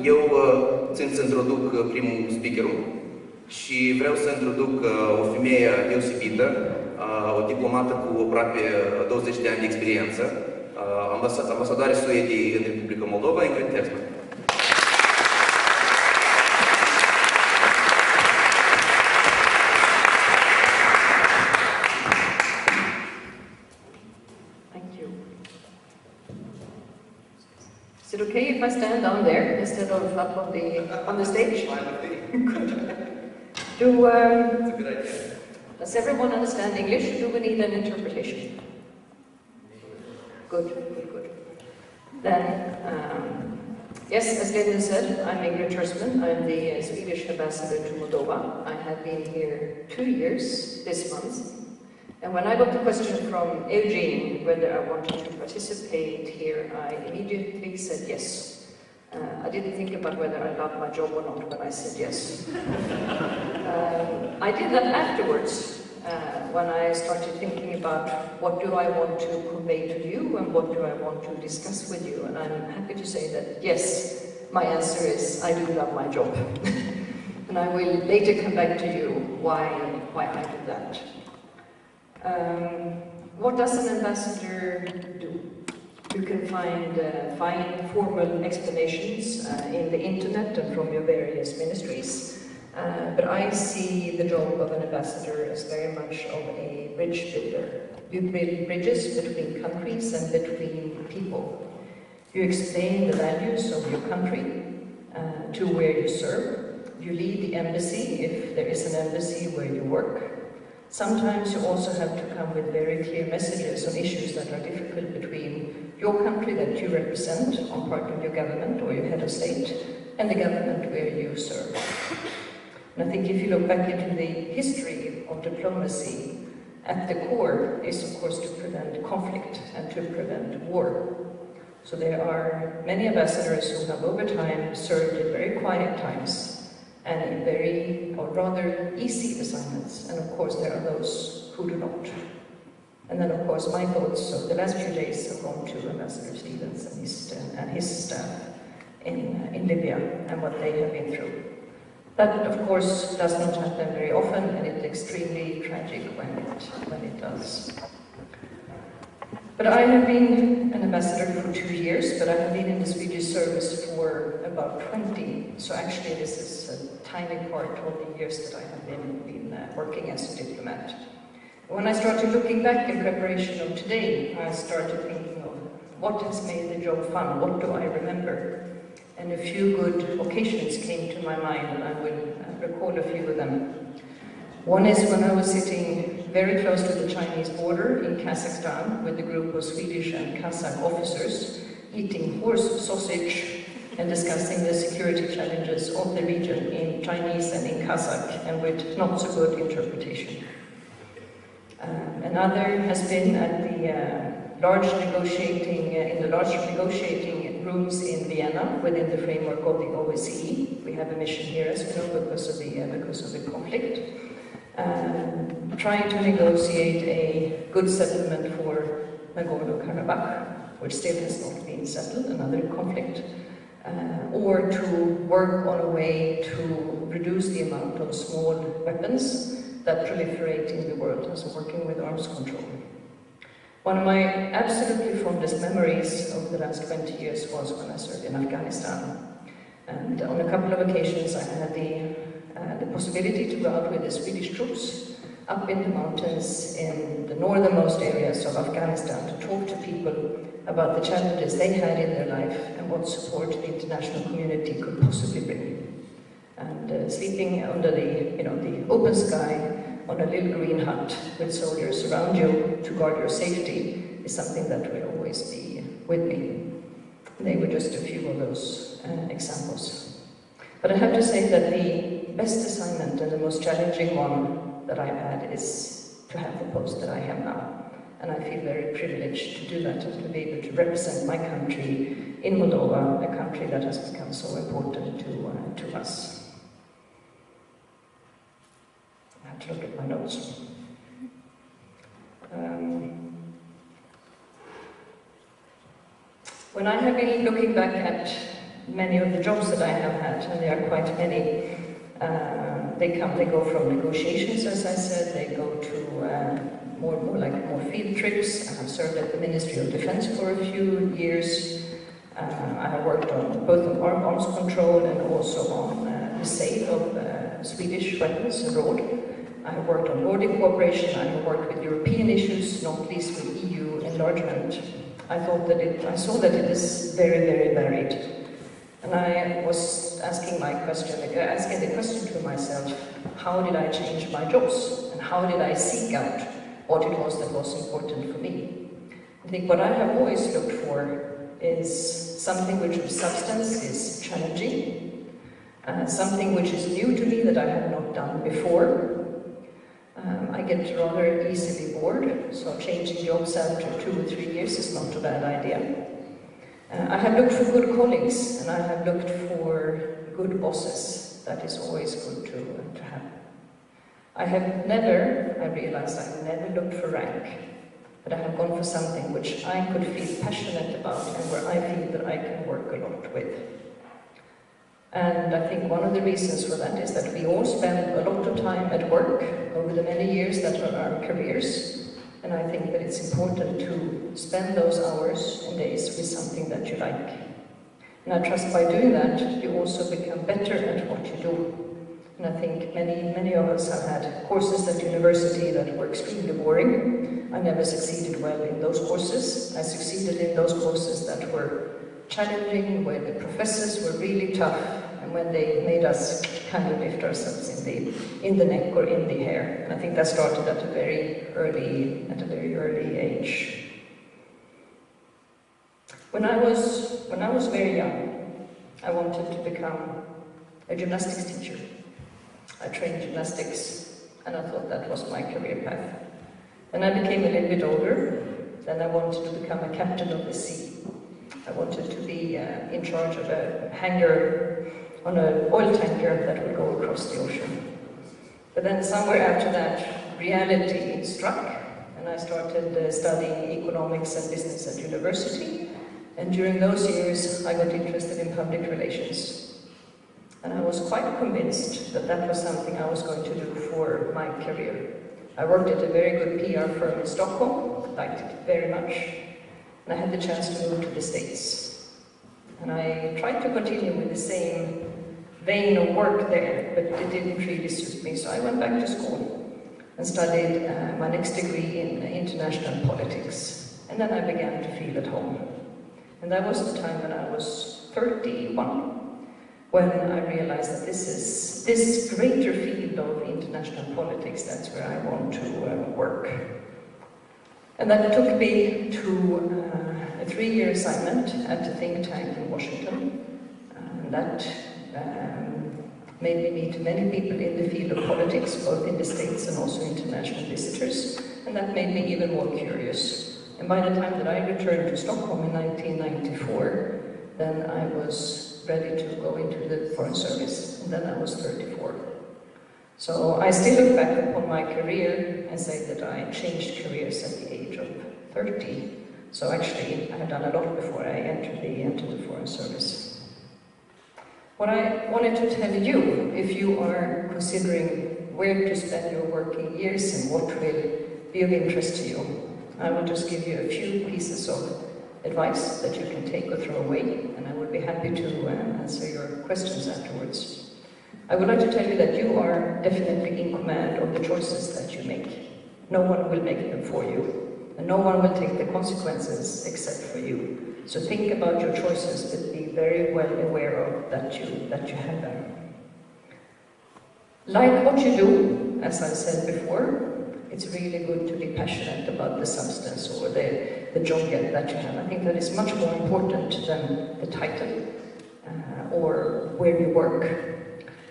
Eu țin să introduc primul speakerul și vreau să introduc o femeie deosebită, o diplomată cu aproape 20 de ani de experiență, ambasadoare Suediei în Republica Moldova, Ingrid Tersman. Is it okay if I stand down there instead of up on the stage? Good. It's a good idea. Does everyone understand English? Do we need an interpretation? Good, good, good. Then, yes, as Linda said, I'm Ingrid Tersman. I'm the Swedish ambassador to Moldova. I have been here 2 years this month. And when I got the question from Eugene whether I wanted to participate here, I immediately said yes. I didn't think about whether I loved my job or not when I said yes. I did that afterwards, when I started thinking about what do I want to convey to you and what do I want to discuss with you. And I'm happy to say that yes, my answer is I do love my job. And I will later come back to you why I do that. What does an ambassador do? You can find formal explanations in the internet and from your various ministries. But I see the job of an ambassador as very much of a bridge builder. You build bridges between countries and between people. You explain the values of your country to where you serve. You lead the embassy if there is an embassy where you work. Sometimes you also have to come with very clear messages on issues that are difficult between your country that you represent on part of your government or your head of state and the government where you serve. And I think if you look back into the history of diplomacy, at the core is of course to prevent conflict and to prevent war. So there are many ambassadors who have over time served in very quiet times and in very, or rather, easy assignments. And of course there are those who do not. And then of course my thoughts of the last few days have gone to Ambassador Stevens and his staff in Libya and what they have been through. That of course does not happen very often, and it's extremely tragic when it does. But I have been an ambassador for 2 years, but I have been in the Swedish service for about 20. So actually this is a tiny part of the years that I have been working as a diplomat. When I started looking back in preparation of today, I started thinking of what has made the job fun, what do I remember? And a few good occasions came to my mind, and I will recall a few of them. One is when I was sitting very close to the Chinese border in Kazakhstan with a group of Swedish and Kazakh officers eating horse sausage and discussing the security challenges of the region in Chinese and in Kazakh, and with not so good interpretation. Another has been at the large negotiating rooms in Vienna within the framework of the OSCE. We have a mission here, as we know, because of the conflict. Trying to negotiate a good settlement for Nagorno-Karabakh, which still has not been settled, another conflict, or to work on a way to reduce the amount of small weapons that proliferate in the world, as working with arms control. One of my absolutely fondest memories of the last 20 years was when I served in Afghanistan. And on a couple of occasions I had the possibility to go out with the Swedish troops up in the mountains in the northernmost areas of Afghanistan to talk to people about the challenges they had in their life and what support the international community could possibly bring. And sleeping under the open sky on a little green hut with soldiers around you to guard your safety is something that will always be with me. They were just a few of those examples. But I have to say that the best assignment and the most challenging one that I've had is to have the post that I have now. And I feel very privileged to do that and to be able to represent my country in Moldova, a country that has become so important to us. I have to look at my notes. When I have been looking back at many of the jobs that I have had, and there are quite many, they go from negotiations, as I said, they go to more field trips. I have served at the Ministry of Defense for a few years. I have worked on both on arms control and also on the sale of Swedish weapons abroad. I have worked on Nordic cooperation. I have worked with European issues, not least with EU enlargement. I saw that it is very, very varied. And I was asking the question to myself, how did I change my jobs? And how did I seek out what it was that was important for me? I think what I have always looked for is something which of substance is challenging, something which is new to me that I have not done before. I get rather easily bored, so changing jobs after 2 or 3 years is not a bad idea. I have looked for good colleagues, and I have looked for good bosses. That is always good to have. I realized I have never looked for rank, but I have gone for something which I could feel passionate about and where I feel that I can work a lot with. And I think one of the reasons for that is that we all spend a lot of time at work over the many years that are our careers. And I think that it's important to spend those hours and days with something that you like. And I trust by doing that, you also become better at what you do. And I think many of us have had courses at university that were extremely boring. I never succeeded well in those courses. I succeeded in those courses that were challenging, where the professors were really tough, and when they made us kind of lift ourselves in the neck or in the hair. And I think that started at a very early age. When I was very young, I wanted to become a gymnastics teacher. I trained gymnastics, and I thought that was my career path. Then I became a little bit older. Then I wanted to become a captain of the sea. I wanted to be in charge of a hangar on an oil tanker that would go across the ocean. But then somewhere after that, reality struck, and I started studying economics and business at university. And during those years, I got interested in public relations. And I was quite convinced that that was something I was going to do for my career. I worked at a very good PR firm in Stockholm, liked it very much, and I had the chance to move to the States. And I tried to continue with the same vein of work there, but it didn't really suit me, so I went back to school and studied my next degree in international politics. And then I began to feel at home. And that was the time when I was 31. When I realized that this greater field of international politics, that's where I want to work. And that took me to a 3-year assignment at a think tank in Washington. And that made me meet many people in the field of politics, both in the States and also international visitors. And that made me even more curious. And by the time that I returned to Stockholm in 1994, then I was ready to go into the Foreign Service, and then I was 34. So I still look back upon my career and say that I changed careers at the age of 30. So actually, I had done a lot before I entered the Foreign Service. What I wanted to tell you, if you are considering where to spend your working years and what will be of interest to you, I will just give you a few pieces of advice that you can take or throw away, and I would be happy to answer your questions afterwards. I would like to tell you that you are definitely in command of the choices that you make. No one will make them for you, and no one will take the consequences except for you. So think about your choices, but be very well aware of that you have them. Like what you do, as I said before, it's really good to be passionate about the substance or the job that you have. I think that is much more important than the title or where you work.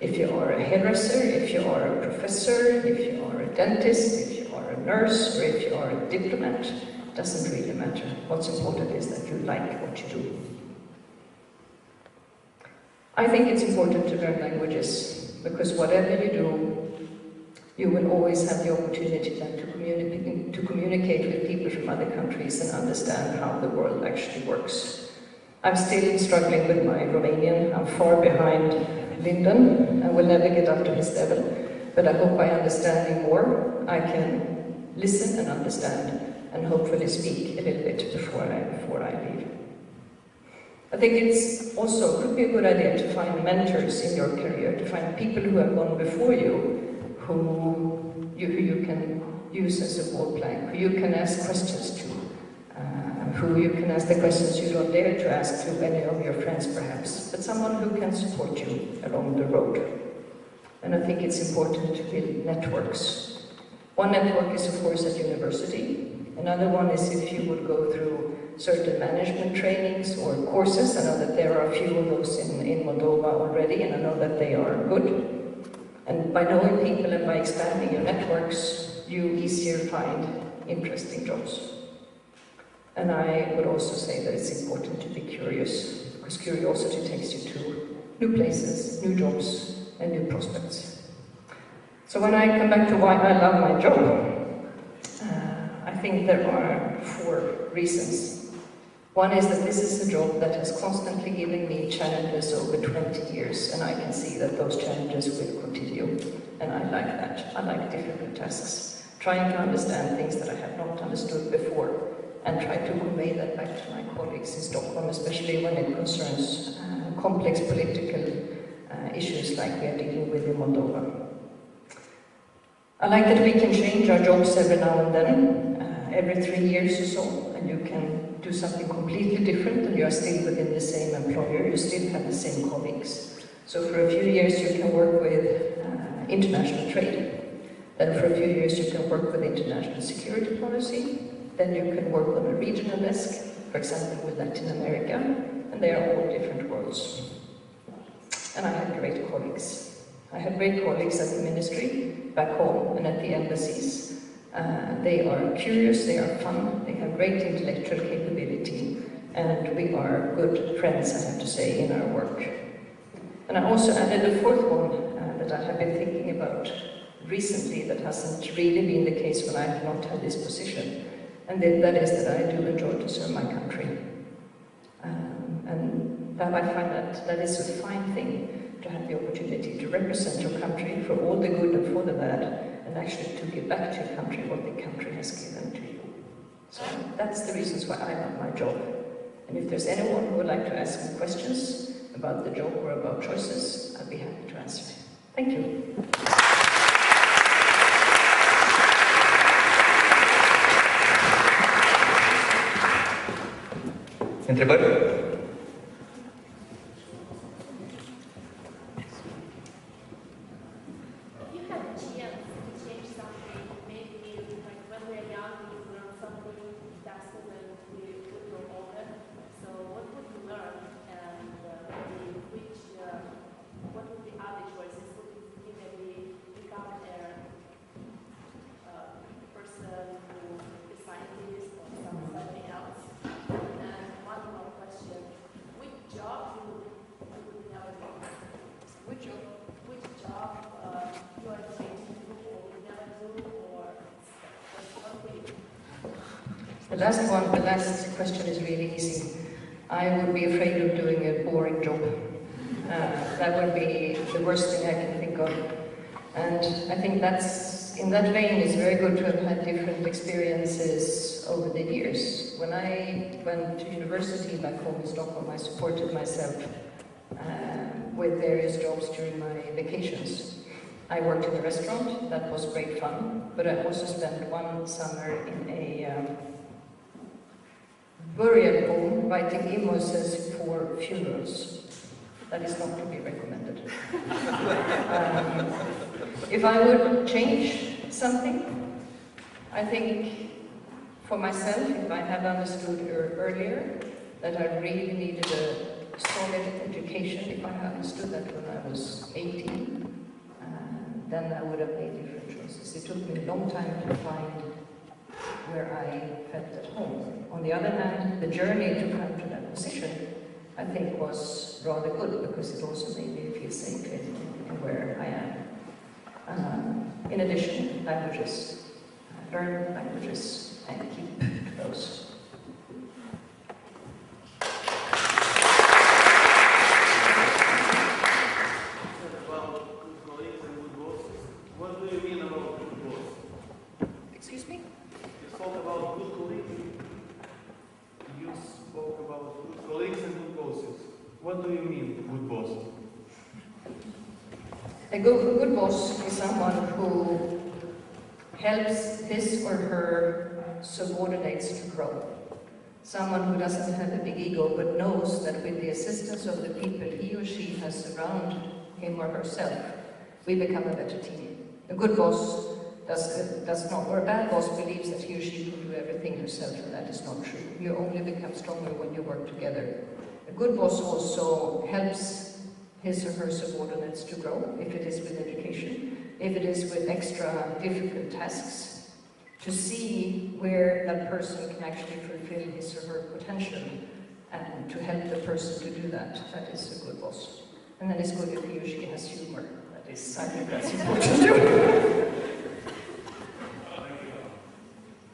If you are a hairdresser, if you are a professor, if you are a dentist, if you are a nurse, or if you are a diplomat, it doesn't really matter. What's important is that you like what you do. I think it's important to learn languages, because whatever you do, you will always have the opportunity then to communicate with people from other countries and understand how the world actually works. I'm still struggling with my Romanian. I'm far behind Lyndon. I will never get up to his level, but I hope by understanding more, I can listen and understand and hopefully speak a little bit before I leave. I think it's also could be a good idea to find mentors in your career, to find people who have gone before you, who you can use as a board plank, who you can ask questions to, who you can ask the questions you don't dare to ask to any of your friends perhaps, but someone who can support you along the road. And I think it's important to build networks. One network is of course at university. Another one is if you would go through certain management trainings or courses. I know that there are a few of those in Moldova already, and I know that they are good. And by knowing people and by expanding your networks, you easier find interesting jobs. And I would also say that it's important to be curious, because curiosity takes you to new places, new jobs, and new prospects. So when I come back to why I love my job, I think there are 4 reasons. One is that this is a job that has constantly given me challenges over 20 years, and I can see that those challenges will continue. And I like that. I like difficult tasks. Trying to understand things that I have not understood before, and try to convey that back to my colleagues in Stockholm, especially when it concerns complex political issues like we are dealing with in Moldova. I like that we can change our jobs every now and then, every 3 years or so, and you can do something completely different and you are still within the same employer, you still have the same colleagues. So for a few years you can work with international trade, then for a few years you can work with international security policy, then you can work on a regional desk, for example with Latin America, and they are all different worlds. And I have great colleagues. I have great colleagues at the ministry, back home, and at the embassies. They are curious, they are fun, they have great intellectual capability, and we are good friends, I have to say, in our work. And I also added a 4th one that I have been thinking about recently that hasn't really been the case when I have not had this position. And that is that I do enjoy to serve my country. And that I find that is a fine thing, to have the opportunity to represent your country for all the good and for the bad, and actually to give back to your country what the country has given to you. So that's the reasons why I love my job. And if there's anyone who would like to ask me questions about the job or about choices, I'd be happy to answer. Thank you. Întrebări? The last question is really easy. I would be afraid of doing a boring job. That would be the worst thing I can think of. And I think that's, in that vein, it's very good to have had different experiences over the years. When I went to university back home in Stockholm, I supported myself with various jobs during my vacations. I worked in a restaurant, that was great fun, but I also spent one summer in a burial home writing emails for funerals. That is not to be recommended. If I would change something, I think for myself, if I had understood earlier that I really needed a solid education, if I had understood that when I was 18, then I would have made different choices. It took me a long time to find where I felt at home. On the other hand, the journey to come to that position, I think, was rather good, because it also made me feel safe in where I am. In addition, languages. Learn languages and keep those. A good boss is someone who helps his or her subordinates to grow. Someone who doesn't have a big ego but knows that with the assistance of the people he or she has around him or herself, we become a better team. A good boss does not, or a bad boss believes that he or she can do everything herself, and that is not true. You only become stronger when you work together. A good boss also helps his or her subordinates to grow, if it is with education, if it is with extra difficult tasks, to see where that person can actually fulfill his or her potential, and to help the person to do that. That is a good boss. And then it's good if he or she has humor. That is, I think that's important too.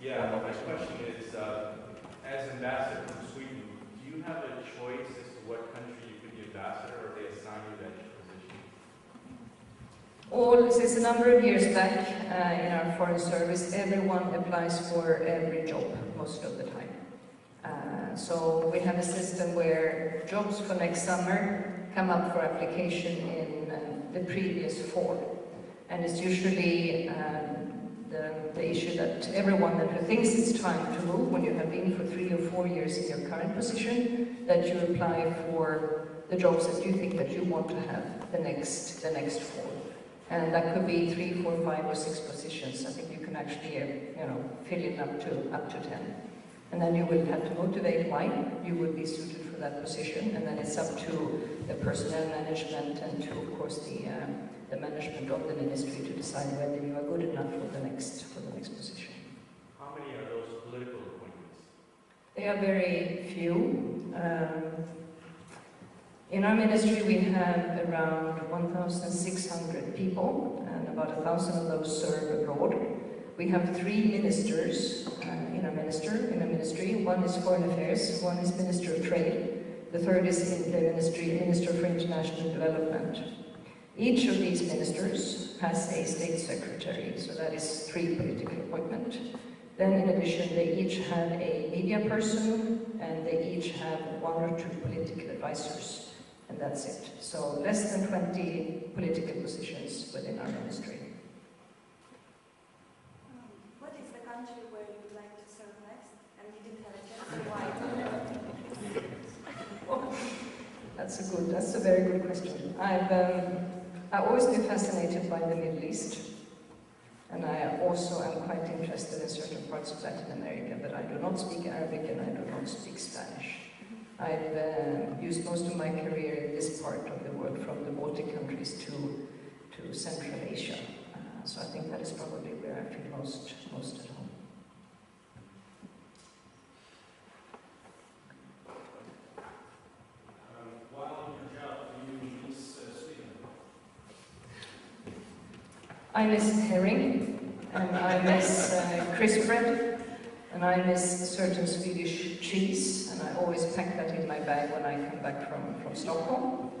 Yeah, my question is, as ambassador from Sweden, do you have a choice as to what country you could be ambassador, or they assign you that position? Since a number of years back in our foreign service, everyone applies for every job most of the time. So we have a system where jobs for next summer come up for application in the previous fall. And it's usually the issue that everyone who thinks it's time to move, when you have been for 3 or 4 years in your current position, that you apply for the jobs that you think that you want to have the next fall. And that could be 3, 4, 5, or 6 positions. I think you can actually, fill it up to 10. And then you will have to motivate why you would be suited for that position. And then it's up to the personnel management and to, of course, the management of the ministry to decide whether you are good enough for the next position. How many are those political appointments? They are very few. In our ministry we have around 1,600 people, and about 1,000 of those serve abroad. We have 3 ministers in our ministry. One is Foreign Affairs, one is Minister of Trade, the third is in the Minister for International Development. Each of these ministers has a state secretary, so that is 3 political appointments. Then in addition, they each have a media person, and they each have 1 or 2 political advisors, and that's it. So less than 20 political positions within our ministry. What is the country where you would like to serve next, and you didn't have a chance, and why? That's a very good question. I've always been fascinated by the Middle East, and I also am quite interested in certain parts of Latin America, but I do not speak Arabic and I do not speak Spanish. I've used most of my career in this part of the world, from the Baltic countries to Central Asia. So I think that is probably where I feel most at home. I miss herring, and I miss crisp bread, and I miss certain Swedish cheese, and I always pack that in my bag when I come back from Stockholm.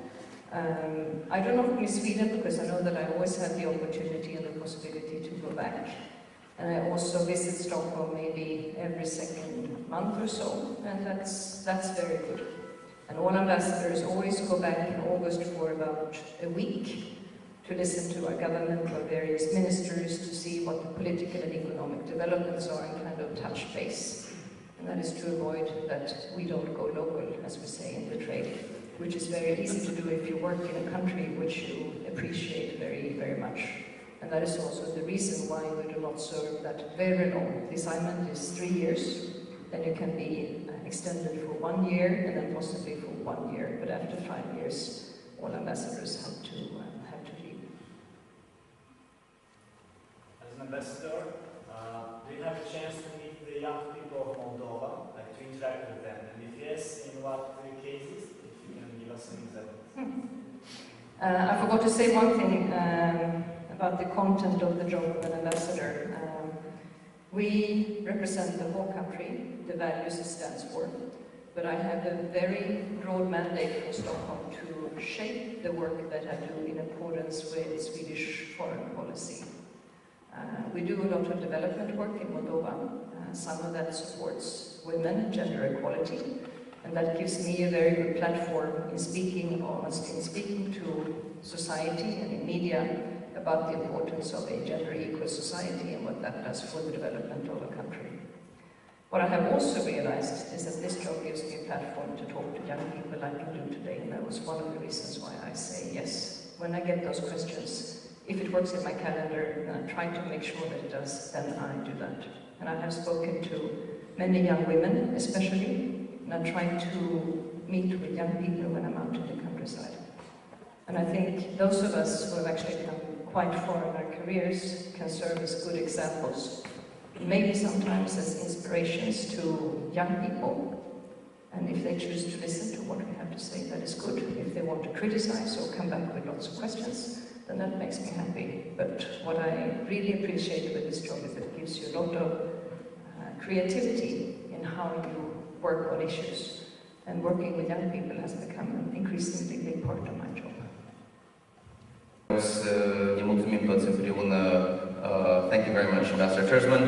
I do not miss Sweden because I know that I always have the opportunity and the possibility to go back. And I also visit Stockholm maybe every second month or so, and that's very good. And all ambassadors always go back in August for about a week to listen to our government or various ministers, to see what the political and economic developments are and kind of touch base. And that is to avoid that we don't go local, as we say in the trade, which is very easy to do if you work in a country which you appreciate very, very much. And that is also the reason why we do not serve that very long. The assignment is 3 years, then you can be extended for 1 year and then possibly for 1 year. But after 5 years, all ambassadors have to leave. As an ambassador, do you have a chance to meet the young people of Moldova, like to interact with them? And if yes, in what cases? If you can give us some examples. I forgot to say one thing about the content of the job of an ambassador. We represent the whole country, the values it stands for, but I have a very broad mandate from Stockholm to shape the work that I do in accordance with Swedish foreign policy. We do a lot of development work in Moldova. Some of that supports women, gender equality, and that gives me a very good platform in speaking honestly, in speaking to society. society and in media about the importance of a gender equal society and what that does for the development of a country. What I have also realized is that this job gives me a platform to talk to young people like I do today, and that was one of the reasons why I say yes. When I get those questions, if it works in my calendar, and I try to make sure that it does, then I do that. And I have spoken to many young women, especially, and I try to meet with young people when I'm out in the countryside. And I think those of us who have actually come quite far in our careers can serve as good examples, maybe sometimes as inspirations to young people. And if they choose to listen to what we have to say, that is good. If they want to criticize or come back with lots of questions, then that makes me happy. But what I really appreciate with this job is that it gives you a lot of creativity in how you work on issues. And working with young people has become an increasingly big part of my job. Ne mulțumim toți împreună. Thank you very much, Ambassador Tersman.